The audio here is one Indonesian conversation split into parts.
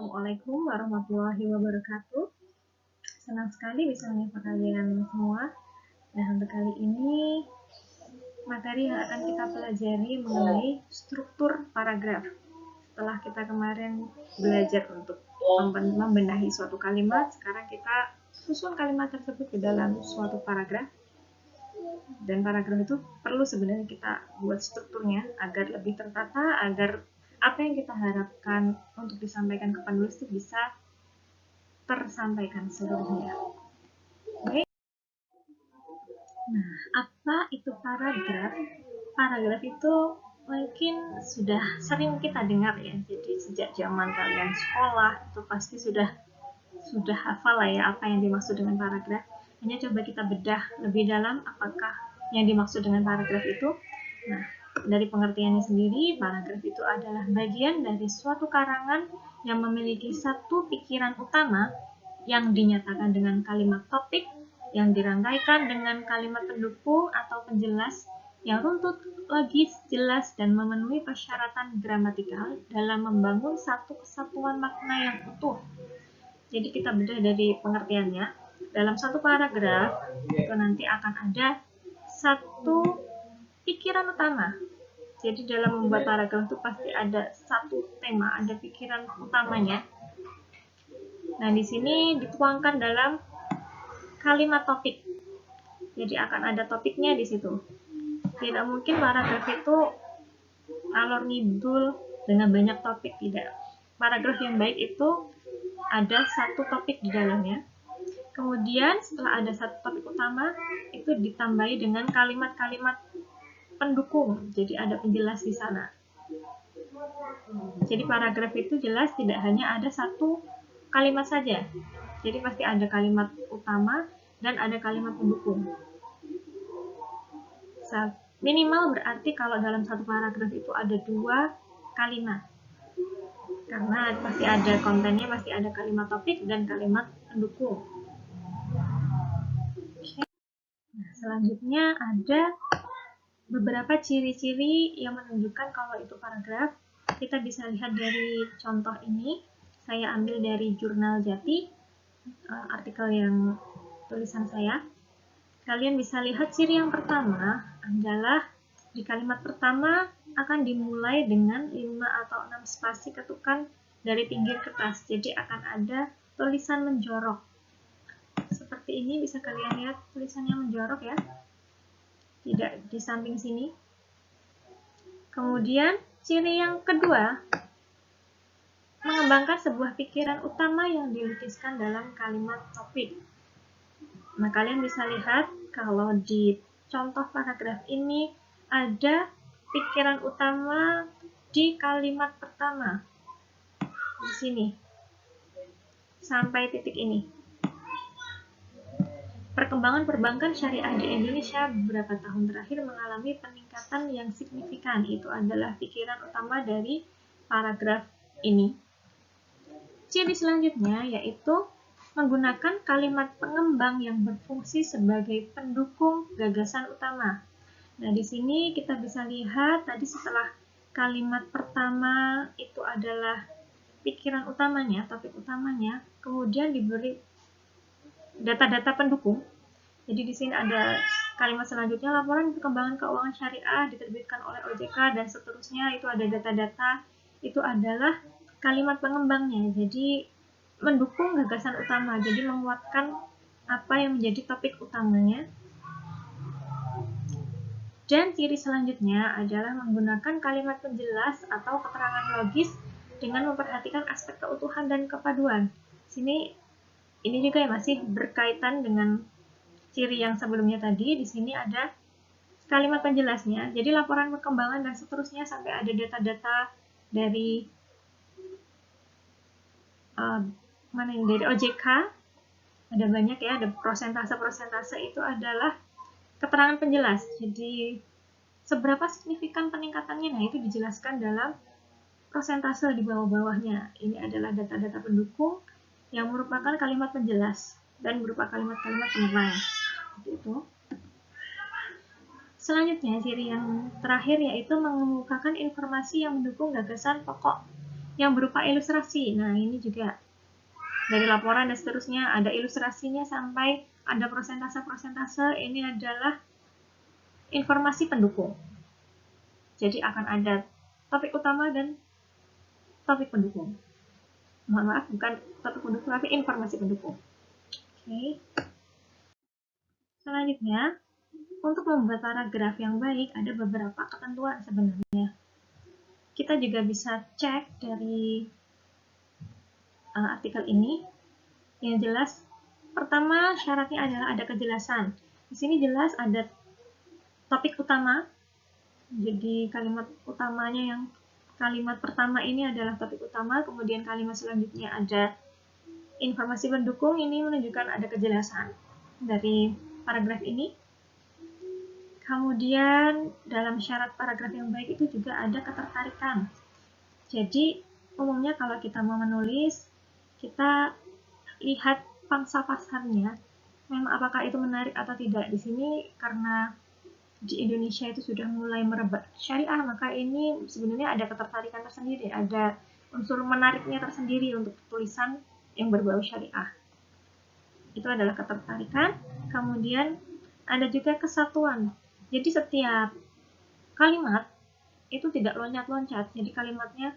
Assalamualaikum warahmatullahi wabarakatuh. Senang sekali bisa menyapa kalian semua. Nah, untuk kali ini materi yang akan kita pelajari mengenai struktur paragraf. Setelah kita kemarin belajar untuk membenahi suatu kalimat, sekarang kita susun kalimat tersebut ke dalam suatu paragraf. Dan paragraf itu perlu sebenarnya kita buat strukturnya agar lebih tertata, agar apa yang kita harapkan untuk disampaikan ke penulis itu bisa tersampaikan seluruhnya. Oke. Nah, apa itu paragraf? Paragraf itu mungkin sudah sering kita dengar ya. Jadi sejak zaman kalian sekolah itu pasti sudah hafal lah ya apa yang dimaksud dengan paragraf. Hanya coba kita bedah lebih dalam apakah yang dimaksud dengan paragraf itu. Nah, dari pengertiannya sendiri, paragraf itu adalah bagian dari suatu karangan yang memiliki satu pikiran utama yang dinyatakan dengan kalimat topik, yang dirangkaikan dengan kalimat pendukung atau penjelas, yang runtut, logis, jelas, dan memenuhi persyaratan gramatikal dalam membangun satu kesatuan makna yang utuh. Jadi kita bedah dari pengertiannya. Dalam satu paragraf, itu nanti akan ada satu pikiran utama. Jadi dalam membuat paragraf itu pasti ada satu tema, ada pikiran utamanya. Nah, di sini dituangkan dalam kalimat topik. Jadi akan ada topiknya di situ. Tidak mungkin paragraf itu alor ngidul dengan banyak topik, tidak. Paragraf yang baik itu ada satu topik di dalamnya. Kemudian setelah ada satu topik utama, itu ditambahi dengan kalimat-kalimat pendukung. Jadi ada penjelas di sana. Jadi paragraf itu jelas tidak hanya ada satu kalimat saja. Jadi pasti ada kalimat utama dan ada kalimat pendukung. Minimal berarti kalau dalam satu paragraf itu ada 2 kalimat. Karena pasti ada kontennya, pasti ada kalimat topik dan kalimat pendukung. Nah, selanjutnya ada beberapa ciri-ciri yang menunjukkan kalau itu paragraf. Kita bisa lihat dari contoh ini. Saya ambil dari Jurnal Jati, artikel yang tulisan saya. Kalian bisa lihat ciri yang pertama adalah di kalimat pertama akan dimulai dengan 5 atau 6 spasi ketukan dari pinggir kertas. Jadi akan ada tulisan menjorok. Seperti ini bisa kalian lihat tulisannya menjorok ya. Tidak di samping sini. Kemudian ciri yang kedua, mengembangkan sebuah pikiran utama yang dilukiskan dalam kalimat topik. Nah, kalian bisa lihat kalau di contoh paragraf ini ada pikiran utama di kalimat pertama. Di sini. Sampai titik ini. Perkembangan perbankan syariah di Indonesia beberapa tahun terakhir mengalami peningkatan yang signifikan. Itu adalah pikiran utama dari paragraf ini. Ciri selanjutnya yaitu menggunakan kalimat pengembang yang berfungsi sebagai pendukung gagasan utama. Nah, di sini kita bisa lihat tadi setelah kalimat pertama itu adalah pikiran utamanya, topik utamanya, kemudian diberi data-data pendukung. Jadi di sini ada kalimat selanjutnya, laporan perkembangan keuangan syariah diterbitkan oleh OJK dan seterusnya, itu ada data-data, itu adalah kalimat pengembangnya. Jadi mendukung gagasan utama, jadi menguatkan apa yang menjadi topik utamanya. Dan ciri selanjutnya adalah menggunakan kalimat penjelas atau keterangan logis dengan memperhatikan aspek keutuhan dan kepaduan. Sini ini juga yang masih berkaitan dengan ciri yang sebelumnya tadi. Di sini ada kalimat penjelasnya. Jadi laporan perkembangan dan seterusnya sampai ada data-data dari dari OJK. Ada banyak ya, ada prosentase itu adalah keterangan penjelas. Jadi seberapa signifikan peningkatannya, nah itu dijelaskan dalam prosentase di bawah-bawahnya. Ini adalah data-data pendukung yang merupakan kalimat penjelas dan berupa kalimat-kalimat penerang. Itu. Selanjutnya, ciri yang terakhir yaitu mengemukakan informasi yang mendukung gagasan pokok. yang berupa ilustrasi. Nah, ini juga dari laporan dan seterusnya ada ilustrasinya sampai ada persentase-persentase. Ini adalah informasi pendukung. Jadi akan ada topik utama dan topik pendukung. Mohon maaf, bukan topik pendukung, tapi informasi pendukung. Oke. Selanjutnya, untuk membuat paragraf yang baik, ada beberapa ketentuan sebenarnya. Kita juga bisa cek dari artikel ini. Yang jelas, pertama syaratnya adalah ada kejelasan. Di sini jelas ada topik utama. Jadi kalimat utamanya kalimat pertama ini adalah topik utama, kemudian kalimat selanjutnya ada informasi pendukung. Ini menunjukkan ada kejelasan dari paragraf ini. Kemudian dalam syarat paragraf yang baik itu juga ada ketertarikan. Jadi umumnya kalau kita mau menulis, kita lihat pangsa pasarnya, memang apakah itu menarik atau tidak. Di sini karena di Indonesia itu sudah mulai merebak syariah, maka ini sebenarnya ada ketertarikan tersendiri, ada unsur menariknya tersendiri untuk tulisan yang berbau syariah. Itu adalah ketertarikan. Kemudian ada juga kesatuan. Jadi setiap kalimat itu tidak loncat-loncat. Jadi kalimatnya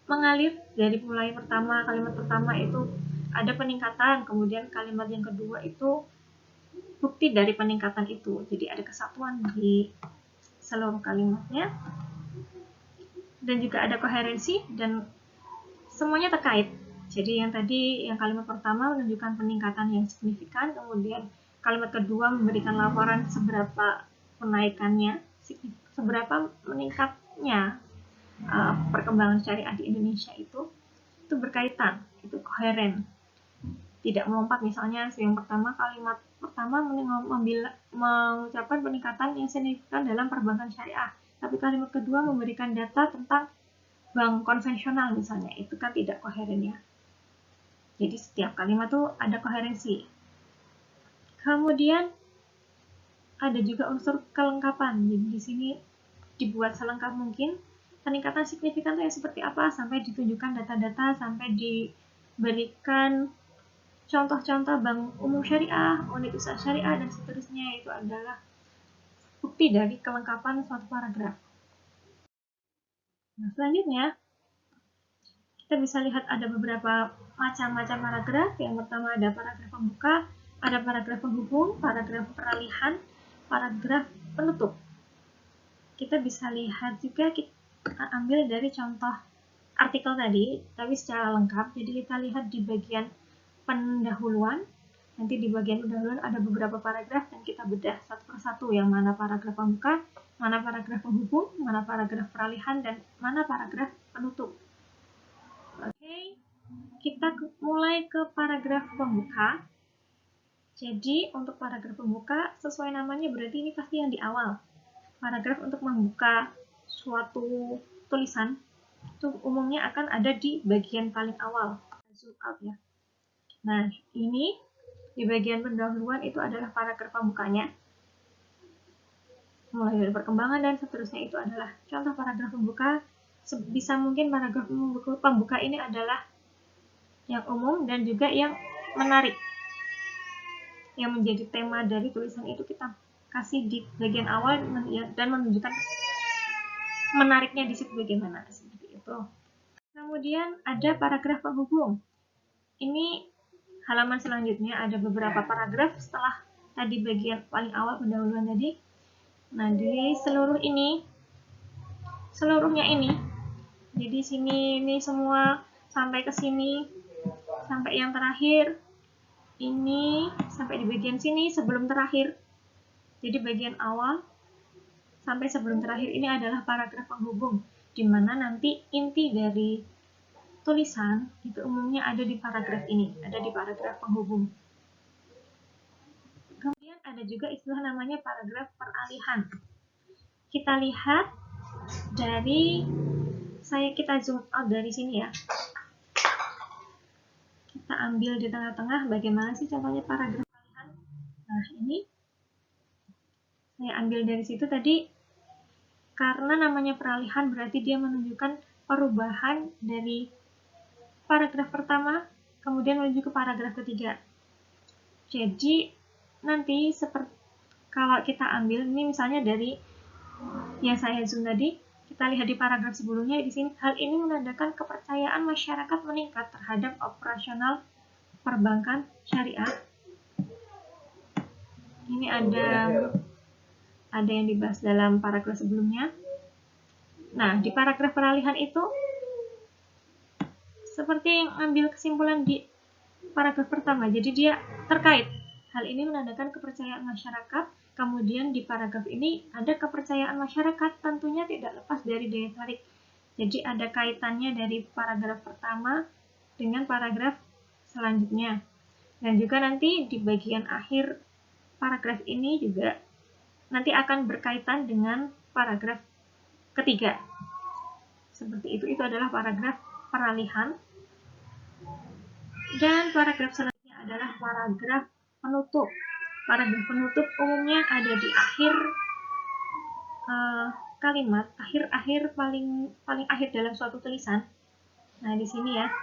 mengalir dari mulai kalimat pertama itu ada peningkatan, kemudian kalimat yang kedua itu bukti dari peningkatan itu. Jadi ada kesatuan di seluruh kalimatnya. Dan juga ada koherensi dan semuanya terkait. Jadi yang tadi, yang kalimat pertama menunjukkan peningkatan yang signifikan, kemudian kalimat kedua memberikan laporan seberapa kenaikannya, seberapa meningkatnya perkembangan syariah di Indonesia itu berkaitan, itu koheren, tidak melompat. Misalnya yang pertama, kalimat pertama mengucapkan peningkatan yang signifikan dalam perbankan syariah, tapi kalimat kedua memberikan data tentang bank konvensional misalnya, itu kan tidak koheren ya. Jadi setiap kalimat tuh ada koherensi. Kemudian ada juga unsur kelengkapan. Jadi di sini dibuat selengkap mungkin. Peningkatan signifikan itu yang seperti apa, sampai ditunjukkan data-data, sampai diberikan contoh-contoh bank umum syariah, unit usaha syariah, dan seterusnya. Itu adalah bukti dari kelengkapan suatu paragraf. Nah, selanjutnya kita bisa lihat ada beberapa macam-macam paragraf. Yang pertama ada paragraf pembuka, ada paragraf penghubung, paragraf peralihan, paragraf penutup. Kita bisa lihat juga, kita ambil dari contoh artikel tadi, tapi secara lengkap. Jadi kita lihat di bagian pendahuluan. Nanti di bagian pendahuluan ada beberapa paragraf dan kita bedah satu persatu, yang mana paragraf pembuka, mana paragraf penghubung, mana paragraf peralihan, dan mana paragraf penutup. Oke, kita mulai ke paragraf pembuka. Jadi untuk paragraf pembuka, sesuai namanya berarti ini pasti yang di awal. Paragraf untuk membuka suatu tulisan itu umumnya akan ada di bagian paling awal. Zoom out ya. Nah, ini di bagian pendahuluan itu adalah paragraf pembukanya. Mulai dari perkembangan dan seterusnya itu adalah contoh paragraf pembuka. Bisa mungkin paragraf pembuka ini adalah yang umum dan juga yang menarik. Yang menjadi tema dari tulisan itu kita kasih di bagian awal dan menunjukkan menariknya di situ bagaimana, seperti itu. Kemudian ada paragraf penghubung. Ini halaman selanjutnya ada beberapa paragraf setelah tadi bagian paling awal pendahuluan tadi. Nah, di seluruhnya ini, jadi sini ini semua sampai ke sini, sampai yang terakhir ini, sampai di bagian sini sebelum terakhir. Jadi bagian awal sampai sebelum terakhir ini adalah paragraf penghubung, di mana nanti inti dari tulisan itu umumnya ada di paragraf ini, ada di paragraf penghubung. Kemudian ada juga istilah namanya paragraf peralihan. Kita lihat dari kita zoom out dari sini ya. Kita ambil di tengah-tengah, bagaimana sih contohnya paragraf peralihan. Nah, ini saya ambil dari situ tadi, karena namanya peralihan berarti dia menunjukkan perubahan dari paragraf pertama kemudian menuju ke paragraf ketiga. Jadi nanti seperti kalau kita ambil ini misalnya dari yang saya zoom tadi, kita lihat di paragraf sebelumnya di sini, hal ini menandakan kepercayaan masyarakat meningkat terhadap operasional perbankan syariah. Ini ada yang dibahas dalam paragraf sebelumnya. Nah, di paragraf peralihan itu seperti yang ambil kesimpulan di paragraf pertama. Jadi dia terkait. Hal ini menandakan kepercayaan masyarakat. Kemudian di paragraf ini ada kepercayaan masyarakat, tentunya tidak lepas dari daya tarik. Jadi ada kaitannya dari paragraf pertama dengan paragraf selanjutnya. Dan juga nanti di bagian akhir paragraf ini juga nanti akan berkaitan dengan paragraf ketiga. Seperti itu adalah paragraf peralihan. Dan paragraf selanjutnya adalah paragraf penutup. Paragraf penutup umumnya ada di akhir kalimat, akhir paling akhir dalam suatu tulisan. Nah, di sini ya.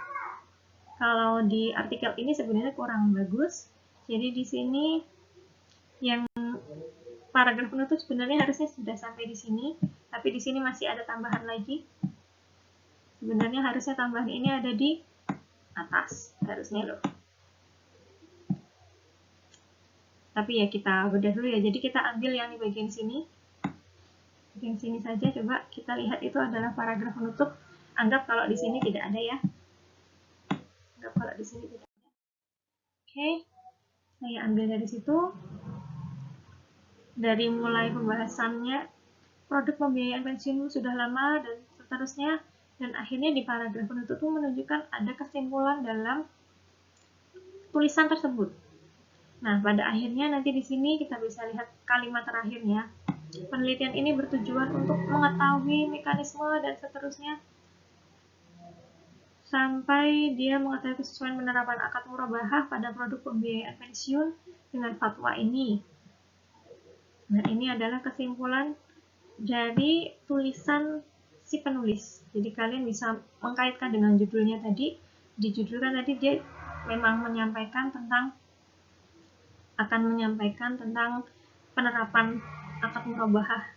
Kalau di artikel ini sebenarnya kurang bagus. Jadi di sini yang paragraf penutup sebenarnya harusnya sudah sampai di sini, tapi di sini masih ada tambahan lagi. Sebenarnya harusnya tambahan ini ada di atas, harusnya loh. Tapi ya kita bedah dulu ya. Jadi kita ambil yang di bagian sini. Bagian sini saja, coba kita lihat itu adalah paragraf penutup. Anggap kalau di sini tidak ada ya. Anggap kalau di sini tidak ada. Oke, saya ambil dari situ. Dari mulai pembahasannya produk pembiayaan pensiun sudah lama dan seterusnya, dan akhirnya di paragraf penutup itu menunjukkan ada kesimpulan dalam tulisan tersebut. Nah, pada akhirnya nanti di sini kita bisa lihat kalimat terakhirnya. Penelitian ini bertujuan untuk mengetahui mekanisme dan seterusnya sampai dia mengetahui kesesuaian penerapan akad murabahah pada produk pembiayaan pensiun dengan fatwa ini. Nah, ini adalah kesimpulan dari tulisan si penulis. Jadi kalian bisa mengkaitkan dengan judulnya tadi. Di judul kan tadi dia memang menyampaikan tentang penerapan akad murabahah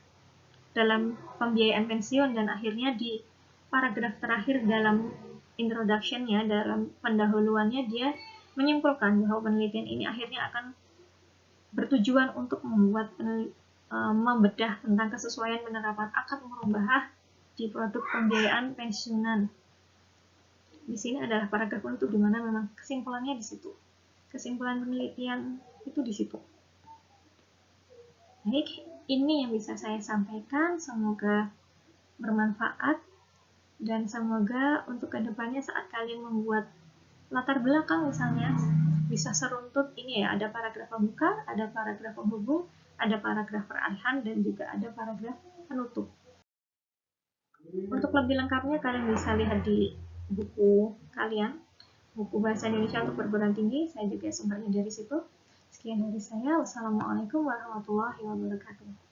dalam pembiayaan pensiun, dan akhirnya di paragraf terakhir dalam introduction-nya, dalam pendahuluannya, dia menyimpulkan bahwa penelitian ini akhirnya akan bertujuan untuk membedah tentang kesesuaian penerapan akad murabahah di produk pembiayaan pensiunan. Di sini adalah paragraf penutup di mana memang kesimpulannya di situ. Kesimpulan penelitian itu di situ. Baik, ini yang bisa saya sampaikan. Semoga bermanfaat dan semoga untuk kedepannya saat kalian membuat latar belakang misalnya bisa seruntut ini ya, ada paragraf pembuka, ada paragraf penghubung, ada paragraf peralihan, dan juga ada paragraf penutup. Untuk lebih lengkapnya kalian bisa lihat di buku kalian, buku Bahasa Indonesia untuk Perguruan Tinggi. Saya juga sumbernya dari situ. Sekian dari saya. Wassalamualaikum warahmatullahi wabarakatuh.